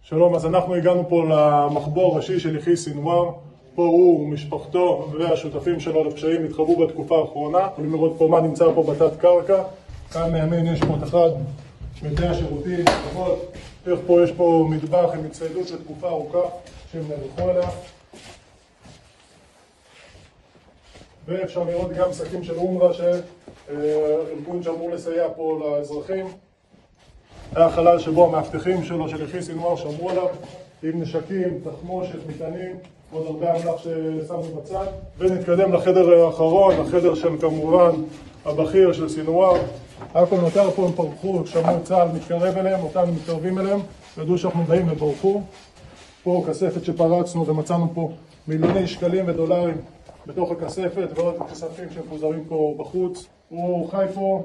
שלום, אז אנחנו הגענו פה למחבור ראשי של יחיא סנוואר. פה הוא ומשפחתו והשותפים שלו לפשעים התחבאו בתקופה האחרונה. יכולים לראות פה מה נמצא פה בתת קרקע. כאן מימין יש פה את אחד מבתי השירותים, איך פה יש פה מטבח עם הצטיידות לתקופה ארוכה שהם נערכו אליה. ואפשר לראות גם שקים של אונר"א שארגון שאמור לסייע פה לאזרחים. היה חלל שבו המאבטחים שלו של יחיא סנוואר שמרו עליו עם נשקים, תחמושת, מטענים, עוד הרבה אמל"ח ששמנו בצד. ונתקדם לחדר האחרון, החדר של כמובן הבכיר של סנוואר. הכל נותר פה, הם פרחו, שמעו צה"ל מתקרב אליהם, אותנו מתקרבים אליהם, ידעו שאנחנו באים וברחו. פה כספת שפרצנו ומצאנו פה מיליוני שקלים ודולרים בתוך הכספת ועוד כספים שמפוזרים פה בחוץ. הוא חי פה.